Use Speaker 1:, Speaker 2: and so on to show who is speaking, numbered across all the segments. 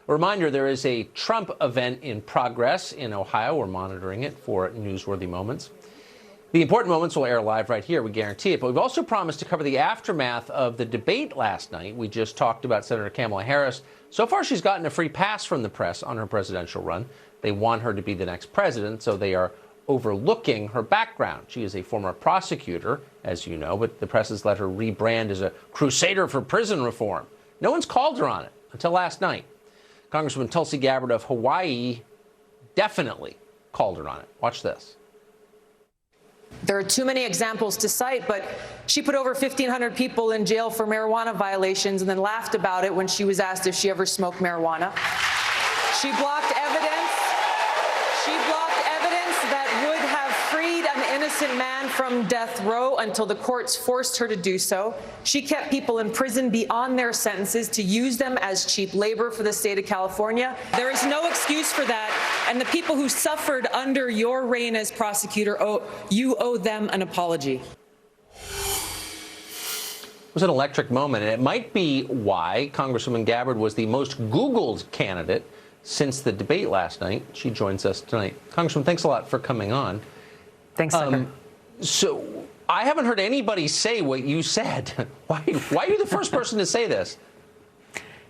Speaker 1: A reminder, there is a Trump event in progress in Ohio. We're monitoring it for newsworthy moments. The important moments will air live right here, we guarantee it. But we've also promised to cover the aftermath of the debate last night. We just talked about Senator Kamala Harris. So far, she's gotten a free pass from the press on her presidential run. They want her to be the next president, so they are overlooking her background. She is a former prosecutor, as you know, but the press has let her rebrand as a crusader for prison reform. No one's called her on it until last night. Congresswoman Tulsi Gabbard of Hawaii definitely called her on it. Watch this.
Speaker 2: There are too many examples to cite, but she put over 1,500 people in jail for marijuana violations and then laughed about it when she was asked if she ever smoked marijuana. She blocked evidence. She blocked evidence that would have freed an innocent man from death row until the courts forced her to do so. She kept people in prison beyond their sentences to use them as cheap labor for the state of California. There is no excuse for that. And the people who suffered under your reign as prosecutor, you owe them an apology.
Speaker 1: It was an electric moment, and it might be why Congresswoman Gabbard was the most Googled candidate since the debate last night. She joins us tonight. Congresswoman, thanks a lot for coming on.
Speaker 2: Thanks, Tucker.
Speaker 1: So I haven't heard anybody say what you said. Why are you the first person to say this?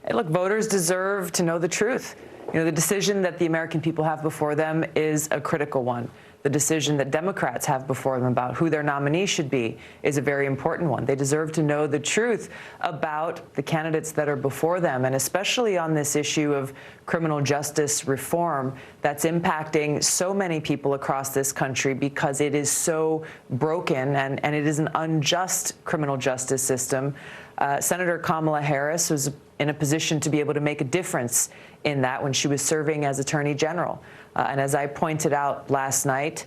Speaker 2: Hey, look, voters deserve to know the truth. You know, the decision that the American people have before them is a critical one. The decision that Democrats have before them about who their nominee should be is a very important one. They deserve to know the truth about the candidates that are before them, and especially on this issue of criminal justice reform that's impacting so many people across this country because it is so broken and it is an unjust criminal justice system. Senator Kamala Harris was in a position to be able to make a difference in that when she was serving as Attorney General. And as I pointed out last night,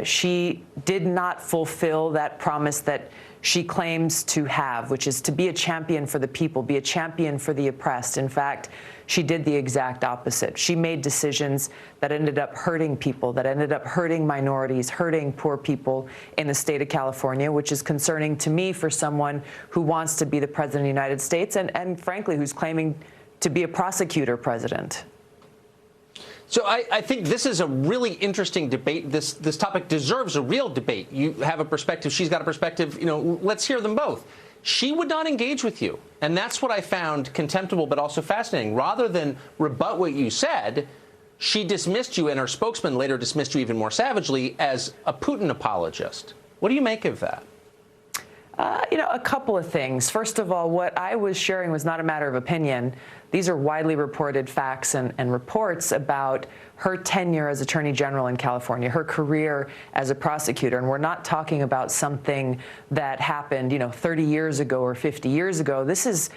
Speaker 2: she did not fulfill that promise that she claims to have, which is to be a champion for the people, be a champion for the oppressed. In fact, she did the exact opposite. She made decisions that ended up hurting people, that ended up hurting minorities, hurting poor people in the state of California, which is concerning to me for someone who wants to be the president of the United States and frankly, who's claiming to be a prosecutor president.
Speaker 1: So I think this is a really interesting debate. This topic deserves a real debate. You have a perspective. She's got a perspective. You know, let's hear them both. She would not engage with you. And that's what I found contemptible but also fascinating. Rather than rebut what you said, she dismissed you, and her spokesman later dismissed you even more savagely as a Putin apologist. What do you make of that?
Speaker 2: You know, a couple of things. First of all, what I was sharing was not a matter of opinion. These are widely reported facts and reports about her tenure as Attorney General in California, her career as a prosecutor. And we're not talking about something that happened, you know, 30 years ago or 50 years ago. These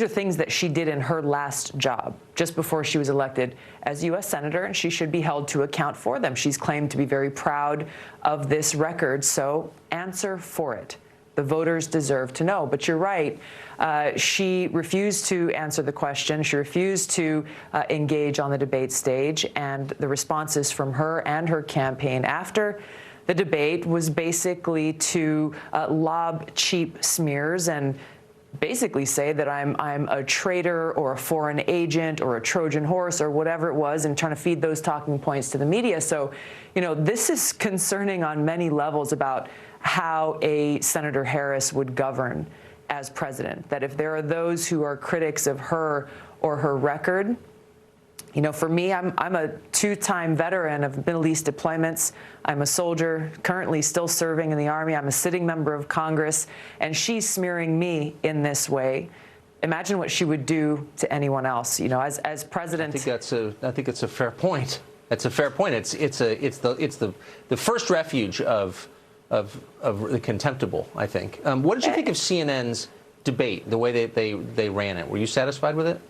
Speaker 2: are things that she did in her last job, just before she was elected as U.S. Senator, and she should be held to account for them. She's claimed to be very proud of this record, so answer for it. The voters deserve to know. But you're right. She refused to answer the question. She refused to engage on the debate stage. And the responses from her and her campaign after the debate was basically to lob cheap smears and basically say that I'm a traitor or a foreign agent or a Trojan horse or whatever it was, and trying to feed those talking points to the media. So, you know, this is concerning on many levels about how a Senator Harris would govern as president. That if there are those who are critics of her or her record, you know, for me, I'm a two-time veteran of Middle East deployments. I'm a soldier, currently still serving in the Army. I'm a sitting member of Congress, and she's smearing me in this way. Imagine what she would do to anyone else. You know, as president.
Speaker 1: I think it's a fair point. That's a fair point. It's the first refuge of the contemptible, I think. What did you think of CNN's debate, the way they ran it? Were you satisfied with it?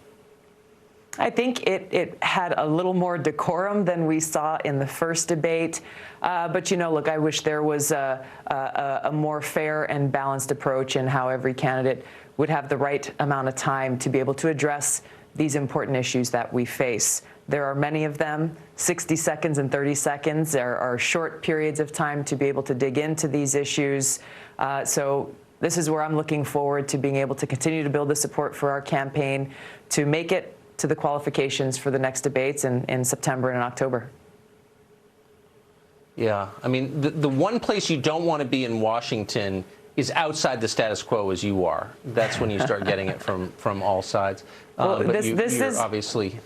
Speaker 2: I think it had a little more decorum than we saw in the first debate. But, you know, look, I wish there was a more fair and balanced approach in how every candidate would have the right amount of time to be able to address these important issues that we face. There are many of them. 60 seconds and 30 seconds are short periods of time to be able to dig into these issues. So this is where I'm looking forward to being able to continue to build the support for our campaign, to make it to the qualifications for the next debates in September and October.
Speaker 1: Yeah, I mean, the one place you don't want to be in Washington is outside the status quo as you are. That's when you start getting it from all sides.
Speaker 2: Well,
Speaker 1: but you're
Speaker 2: is
Speaker 1: obviously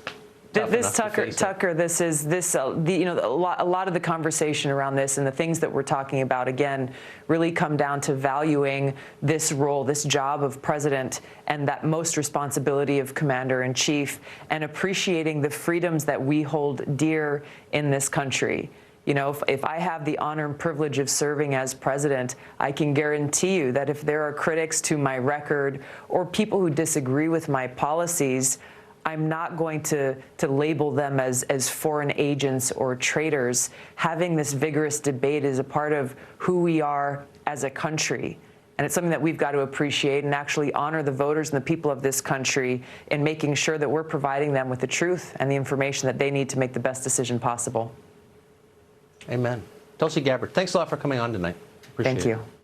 Speaker 2: this Tucker. This is a lot of the conversation around this and the things that we're talking about again really come down to valuing this role, this job of president, and that most responsibility of commander-in-chief, and appreciating the freedoms that we hold dear in this country. You know, if I have the honor and privilege of serving as president, I can guarantee you that if there are critics to my record or people who disagree with my policies, I'm not going to label them as foreign agents or traitors. Having this vigorous debate is a part of who we are as a country. And it's something that we've got to appreciate and actually honor the voters and the people of this country in making sure that we're providing them with the truth and the information that they need to make the best decision possible.
Speaker 1: Amen. Tulsi Gabbard, thanks a lot for coming on tonight. Appreciate it.
Speaker 2: Thank you.